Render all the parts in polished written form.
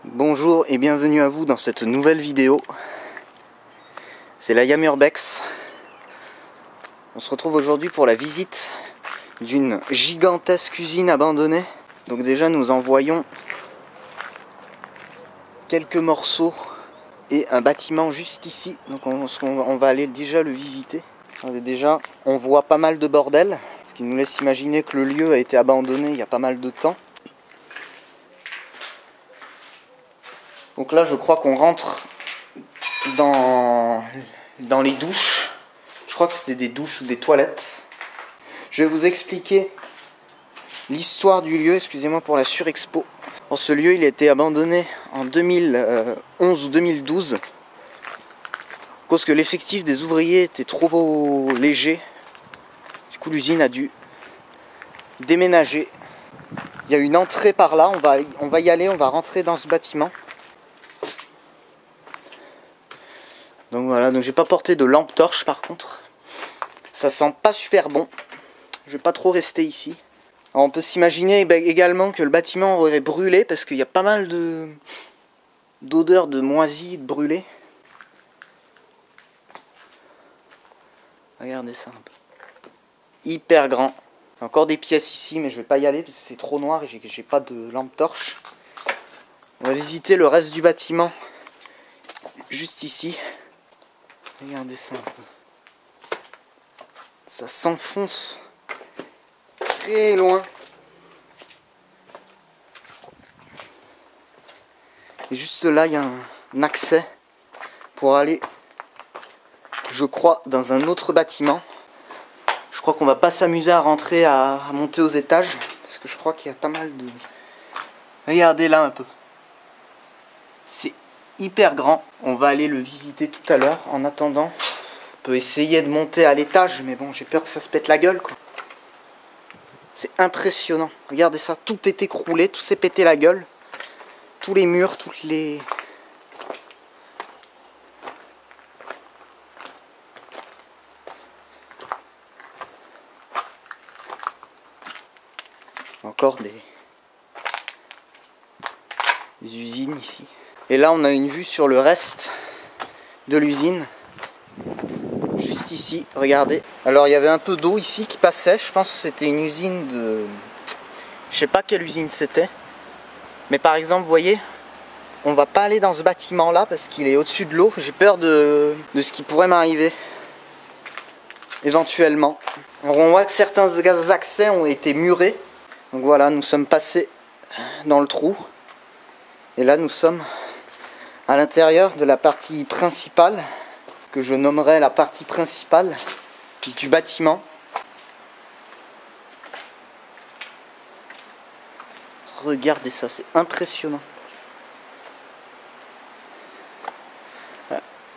Bonjour et bienvenue à vous dans cette nouvelle vidéo. C'est la Yamurbex. On se retrouve aujourd'hui pour la visite d'une gigantesque usine abandonnée. Donc déjà nous en voyons quelques morceaux et un bâtiment juste ici. Donc on va aller déjà le visiter. Déjà on voit pas mal de bordel, ce qui nous laisse imaginer que le lieu a été abandonné il y a pas mal de temps. Donc là je crois qu'on rentre dans les douches. Je crois que c'était des douches ou des toilettes. Je vais vous expliquer l'histoire du lieu, excusez-moi pour la surexpo. Bon, ce lieu il a été abandonné en 2011 ou 2012 à cause que l'effectif des ouvriers était trop léger. Du coup l'usine a dû déménager. Il y a une entrée par là, on va y aller, on va rentrer dans ce bâtiment. Donc voilà, donc j'ai pas porté de lampe torche par contre. Ça sent pas super bon. Je vais pas trop rester ici. Alors on peut s'imaginer également que le bâtiment aurait brûlé parce qu'il y a pas mal d'odeurs de moisi, de brûlé. Regardez ça un peu. Hyper grand. Il y a encore des pièces ici mais je vais pas y aller parce que c'est trop noir et j'ai pas de lampe torche. On va visiter le reste du bâtiment juste ici. Regardez ça un peu. Ça s'enfonce très loin. Et juste là, il y a un accès pour aller, je crois, dans un autre bâtiment. Je crois qu'on va pas s'amuser à rentrer, à monter aux étages. Parce que je crois qu'il y a pas mal de... Regardez là un peu. C'est hyper grand. On va aller le visiter tout à l'heure. En attendant, on peut essayer de monter à l'étage, mais bon, j'ai peur que ça se pète la gueule, quoi. C'est impressionnant. Regardez ça, tout est écroulé, tout s'est pété la gueule. Tous les murs, toutes les... Encore des usines ici. Et là, on a une vue sur le reste de l'usine. Juste ici, regardez. Alors, il y avait un peu d'eau ici qui passait. Je pense que c'était une usine de... Je sais pas quelle usine c'était. Mais par exemple, vous voyez, on va pas aller dans ce bâtiment-là parce qu'il est au-dessus de l'eau. J'ai peur de ce qui pourrait m'arriver. Éventuellement. Alors, on voit que certains accès ont été murés. Donc voilà, nous sommes passés dans le trou. Et là, nous sommes à l'intérieur de la partie principale, que je nommerai la partie principale du bâtiment. Regardez ça, c'est impressionnant.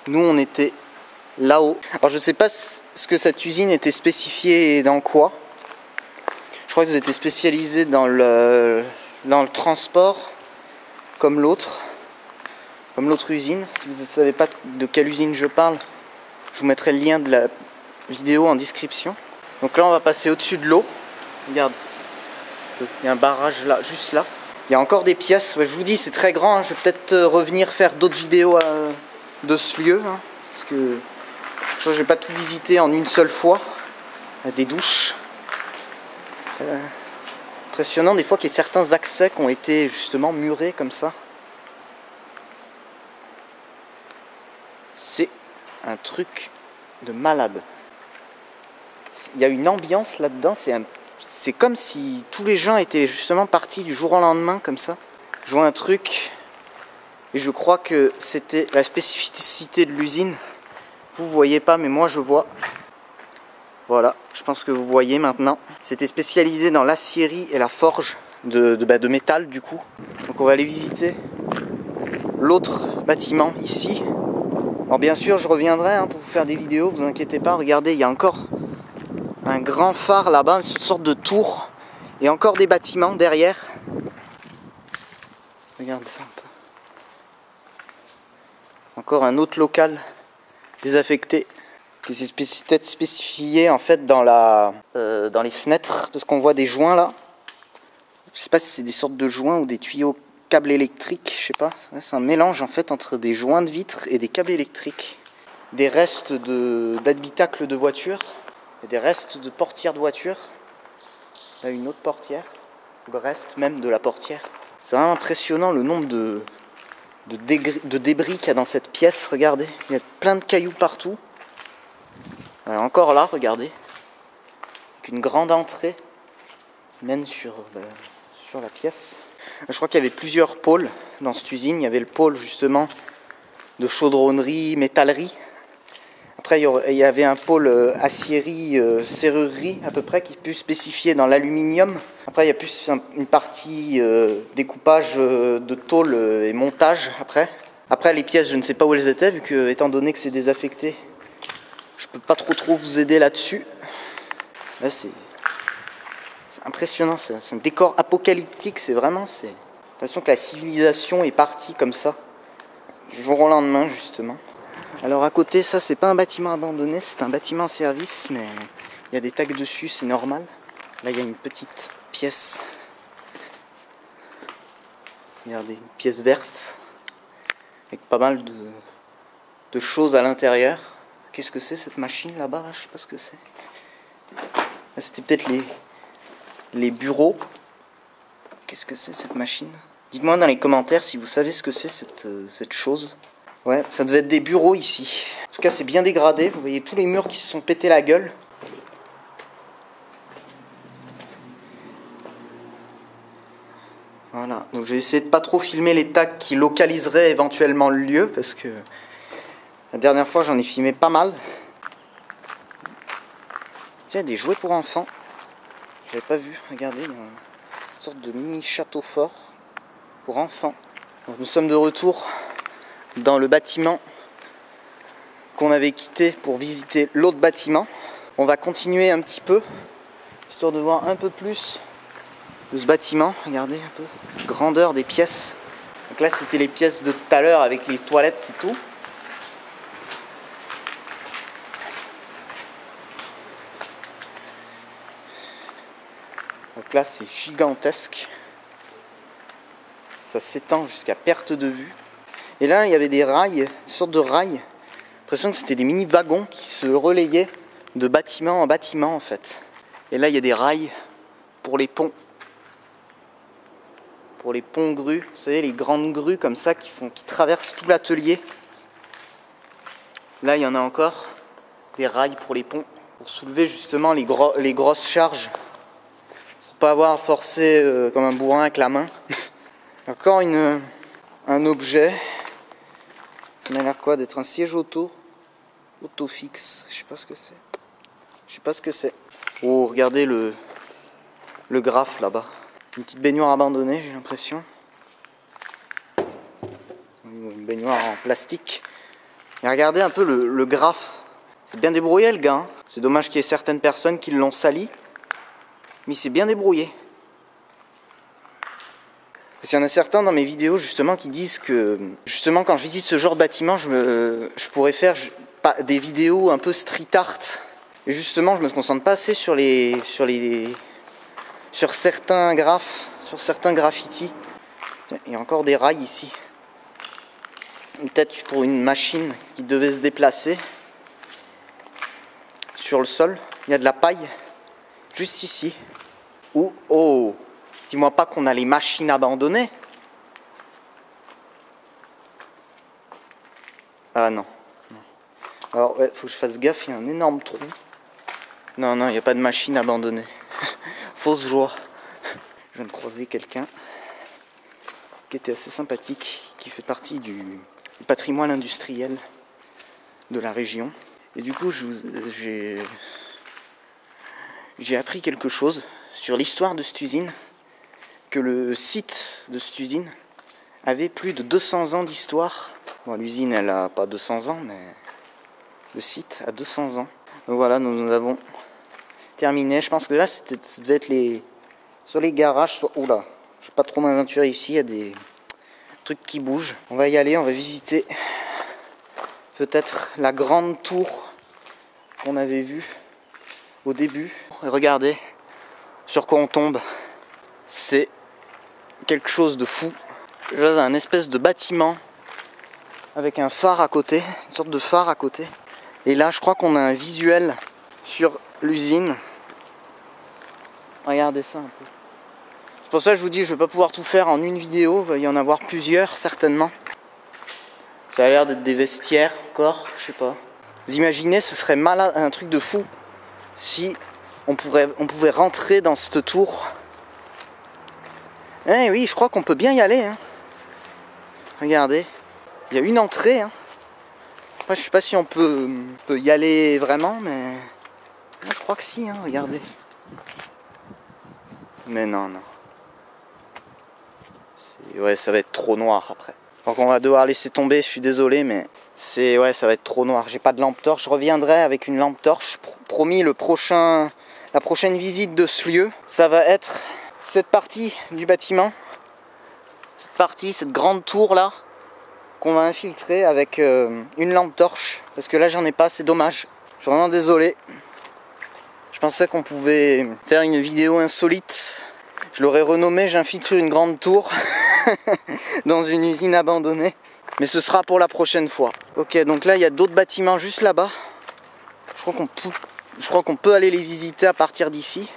Nous, on était là-haut. Alors, je sais pas ce que cette usine était spécifiée dans quoi. Je crois qu'ils étaient spécialisés dans le transport, comme l'autre usine. Si vous ne savez pas de quelle usine je parle, je vous mettrai le lien de la vidéo en description. Donc là, on va passer au-dessus de l'eau. Regarde, il y a un barrage là, juste là. Il y a encore des pièces. Ouais, je vous dis, c'est très grand. Hein. Je vais peut-être revenir faire d'autres vidéos de ce lieu. Hein, parce que je vais pas tout visiter en une seule fois. Il y a des douches. Impressionnant des fois qu'il y ait certains accès qui ont été justement murés comme ça. C'est un truc de malade. Il y a une ambiance là-dedans, c'est comme si tous les gens étaient justement partis du jour au lendemain comme ça. Je vois un truc et je crois que c'était la spécificité de l'usine. Vous voyez pas mais moi je vois. Voilà, je pense que vous voyez maintenant. C'était spécialisé dans l'acierie et la forge de métal du coup. Donc on va aller visiter l'autre bâtiment ici. Alors bien sûr je reviendrai hein, pour vous faire des vidéos, vous inquiétez pas. Regardez, il y a encore un grand phare là-bas, une sorte de tour. Et encore des bâtiments derrière. Regardez ça un peu. Encore un autre local désaffecté qui s'est peut-être spécifié en fait dans les fenêtres, parce qu'on voit des joints là. Je sais pas si c'est des sortes de joints ou des tuyaux câbles électriques, je sais pas. C'est un mélange en fait entre des joints de vitres et des câbles électriques. Des restes d'habitacles de voitures, et des restes de portières de voitures. Là une autre portière, le reste même de la portière. C'est vraiment impressionnant le nombre de débris qu'il y a dans cette pièce, regardez. Il y a plein de cailloux partout. Encore là, regardez. Avec une grande entrée qui mène sur la pièce. Je crois qu'il y avait plusieurs pôles dans cette usine. Il y avait le pôle justement de chaudronnerie, métallerie. Après il y avait un pôle aciérie, serrurerie à peu près, qui est plus spécifié dans l'aluminium. Après il y a plus une partie découpage de tôle et montage après. Après les pièces, je ne sais pas où elles étaient, vu que étant donné que c'est désaffecté, je peux pas trop vous aider là-dessus. Là c'est impressionnant, c'est un décor apocalyptique, c'est l'impression que la civilisation est partie comme ça, du jour au lendemain justement. Alors à côté, ça c'est pas un bâtiment abandonné, c'est un bâtiment en service, mais il y a des tags dessus, c'est normal. Là il y a une petite pièce, regardez, une pièce verte, avec pas mal de choses à l'intérieur. Qu'est-ce que c'est cette machine là-bas là, je sais pas ce que c'est. C'était peut-être les bureaux. Qu'est-ce que c'est cette machine? Dites-moi dans les commentaires si vous savez ce que c'est cette chose. Ouais, ça devait être des bureaux ici. En tout cas, c'est bien dégradé. Vous voyez tous les murs qui se sont pétés la gueule. Voilà, donc je vais essayer de pas trop filmer les tags qui localiseraient éventuellement le lieu, parce que la dernière fois j'en ai filmé pas mal. Tiens, des jouets pour enfants. J'avais pas vu, regardez, il y a une sorte de mini château fort pour enfants. Donc nous sommes de retour dans le bâtiment qu'on avait quitté pour visiter l'autre bâtiment. On va continuer un petit peu, histoire de voir un peu plus de ce bâtiment. Regardez un peu, grandeur des pièces. Donc là c'était les pièces de tout à l'heure avec les toilettes et tout. Donc là c'est gigantesque. Ça s'étend jusqu'à perte de vue. Et là, il y avait des rails, une sorte de rails. J'ai l'impression que c'était des mini-wagons qui se relayaient de bâtiment en bâtiment, en fait. Et là, il y a des rails pour les ponts. Pour les ponts grues. Vous savez, les grandes grues comme ça qui traversent tout l'atelier. Là, il y en a encore. Des rails pour les ponts. Pour soulever justement les grosses charges. Pour pas avoir à forcer comme un bourrin avec la main. Encore un objet. Ça m'a l'air quoi? D'être un siège auto fixe. Je sais pas ce que c'est. Je sais pas ce que c'est. Oh, regardez le graphe là-bas. Une petite baignoire abandonnée, j'ai l'impression. Une baignoire en plastique. Et regardez un peu le graphe. C'est bien débrouillé le gars. Hein. C'est dommage qu'il y ait certaines personnes qui l'ont sali. Mais c'est bien débrouillé. Parce qu'il y en a certains dans mes vidéos justement qui disent que justement quand je visite ce genre de bâtiment, je pourrais faire des vidéos un peu street art. Et justement, je me concentre pas assez sur certains graphes, sur certains graffitis. Il y a encore des rails ici. Peut-être pour une machine qui devait se déplacer sur le sol. Il y a de la paille juste ici. Oh, dis-moi pas qu'on a les machines abandonnées. Ah non. Alors ouais, faut que je fasse gaffe, il y a un énorme trou. Non, il n'y a pas de machine abandonnée. Fausse joie. Je viens de croiser quelqu'un qui était assez sympathique, qui fait partie du patrimoine industriel de la région. Et du coup, j'ai appris quelque chose sur l'histoire de cette usine, que le site de cette usine avait plus de 200 ans d'histoire. Bon, l'usine, elle a pas 200 ans, mais le site a 200 ans. Donc voilà, nous avons terminé. Je pense que là, ça devait être soit les garages, soit... Oula, je ne vais pas trop m'aventurer ici, il y a des trucs qui bougent. On va y aller, on va visiter peut-être la grande tour qu'on avait vue au début. Et regardez sur quoi on tombe. C'est quelque chose de fou. J'ai un espèce de bâtiment avec un phare à côté, une sorte de phare à côté. Et là, je crois qu'on a un visuel sur l'usine. Regardez ça un peu. C'est pour ça que je vous dis, je ne vais pas pouvoir tout faire en une vidéo. Il va y en avoir plusieurs, certainement. Ça a l'air d'être des vestiaires encore, je sais pas. Vous imaginez, ce serait malade, un truc de fou si on pouvait rentrer dans cette tour. Eh oui, je crois qu'on peut bien y aller. Hein. Regardez, il y a une entrée. Hein. Après, je sais pas si on peut y aller vraiment, mais je crois que si. Hein, regardez. Mais non. Ouais, ça va être trop noir après. Donc on va devoir laisser tomber. Je suis désolé, mais ouais, ça va être trop noir. J'ai pas de lampe torche. Je reviendrai avec une lampe torche. Promis, la prochaine visite de ce lieu, ça va être cette partie du bâtiment, cette grande tour là, qu'on va infiltrer avec une lampe torche, parce que là j'en ai pas, c'est dommage. Je suis vraiment désolé. Je pensais qu'on pouvait faire une vidéo insolite. Je l'aurais renommé j'infiltre une grande tour dans une usine abandonnée. Mais ce sera pour la prochaine fois. Ok, donc là il y a d'autres bâtiments juste là-bas. Je crois qu'on peut aller les visiter à partir d'ici.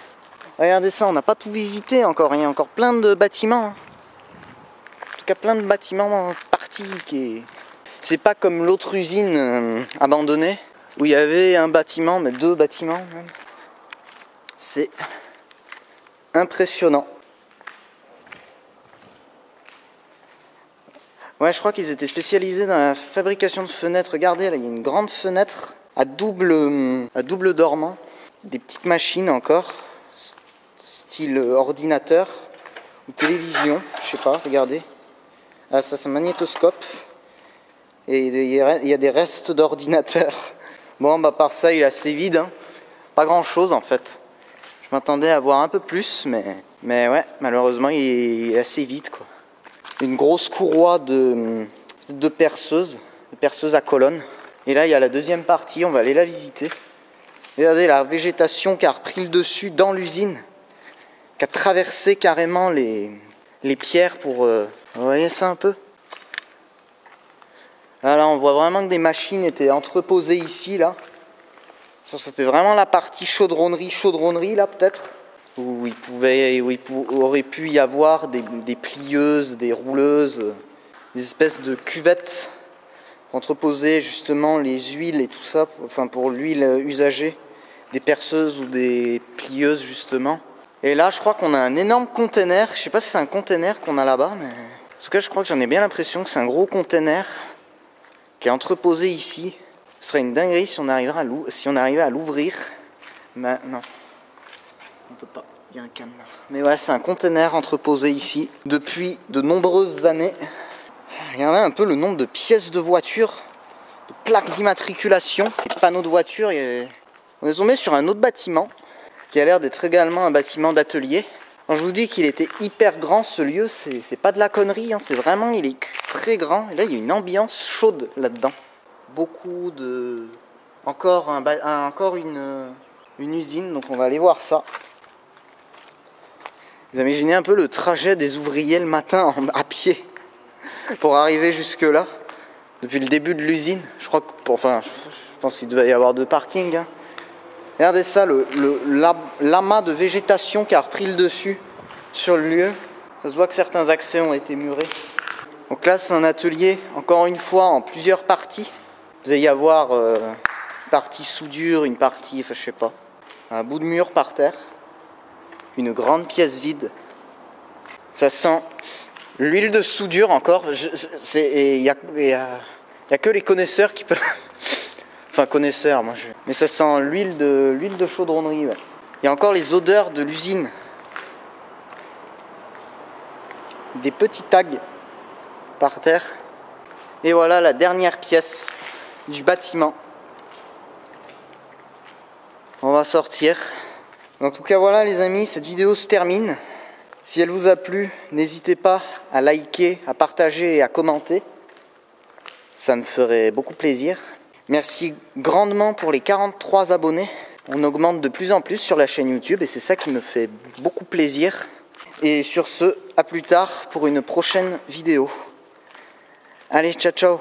Regardez ça, on n'a pas tout visité encore. Il y a encore plein de bâtiments. En tout cas, plein de bâtiments partis. C'est pas comme l'autre usine abandonnée, où il y avait un bâtiment, mais 2 bâtiments même. C'est impressionnant. Ouais, je crois qu'ils étaient spécialisés dans la fabrication de fenêtres. Regardez, là, il y a une grande fenêtre à double dormant. Des petites machines encore, style ordinateur ou télévision, je sais pas, regardez. Ah, ça c'est un magnétoscope. Et il y a des restes d'ordinateur. Bon, bah par ça, il est assez vide. Hein. Pas grand chose en fait. Je m'attendais à voir un peu plus, mais ouais, malheureusement, il est assez vide quoi. Une grosse courroie de perceuses à colonnes. Et là, il y a la deuxième partie, on va aller la visiter. Regardez la végétation qui a repris le dessus dans l'usine, qui a traversé carrément les pierres pour... Vous voyez ça un peu? Là, on voit vraiment que des machines étaient entreposées ici, là. C'était vraiment la partie chaudronnerie, là, peut-être. Où il aurait pu y avoir des plieuses, des rouleuses, des espèces de cuvettes pour entreposer justement les huiles et tout ça, enfin pour l'huile usagée, des perceuses ou des plieuses justement. Et là, je crois qu'on a un énorme container. Je sais pas si c'est un container qu'on a là-bas, mais en tout cas, je crois que j'en ai bien l'impression que c'est un gros container qui est entreposé ici. Ce serait une dinguerie si on arrivait à l'ouvrir. Mais non, on peut pas. Il y a un cadenas. Mais ouais, c'est un container entreposé ici depuis de nombreuses années. Regardez un peu le nombre de pièces de voiture, de plaques d'immatriculation, de panneaux de voiture. On est tombé sur un autre bâtiment qui a l'air d'être également un bâtiment d'atelier. Quand je vous dis qu'il était hyper grand ce lieu, c'est pas de la connerie, hein, c'est vraiment, il est très grand. Et là, il y a une ambiance chaude là-dedans. Beaucoup de... Encore une usine, donc on va aller voir ça. Vous imaginez un peu le trajet des ouvriers le matin à pied pour arriver jusque là, depuis le début de l'usine. Je pense qu'il devait y avoir 2 parkings. Hein. Regardez ça, l'amas de végétation qui a repris le dessus sur le lieu. Ça se voit que certains accès ont été murés. Donc là, c'est un atelier, encore une fois, en plusieurs parties. Il devait y avoir une partie soudure, une partie, je sais pas, un bout de mur par terre. Une grande pièce vide. Ça sent l'huile de soudure encore. Il y a que les connaisseurs qui peuvent... Enfin, connaisseurs, moi je... Mais ça sent l'huile de chaudronnerie. Ouais. Il y a encore les odeurs de l'usine. Des petits tags par terre. Et voilà la dernière pièce du bâtiment. On va sortir. En tout cas voilà les amis, cette vidéo se termine. Si elle vous a plu, n'hésitez pas à liker, à partager et à commenter. Ça me ferait beaucoup plaisir. Merci grandement pour les 43 abonnés. On augmente de plus en plus sur la chaîne YouTube et c'est ça qui me fait beaucoup plaisir. Et sur ce, à plus tard pour une prochaine vidéo. Allez, ciao ciao!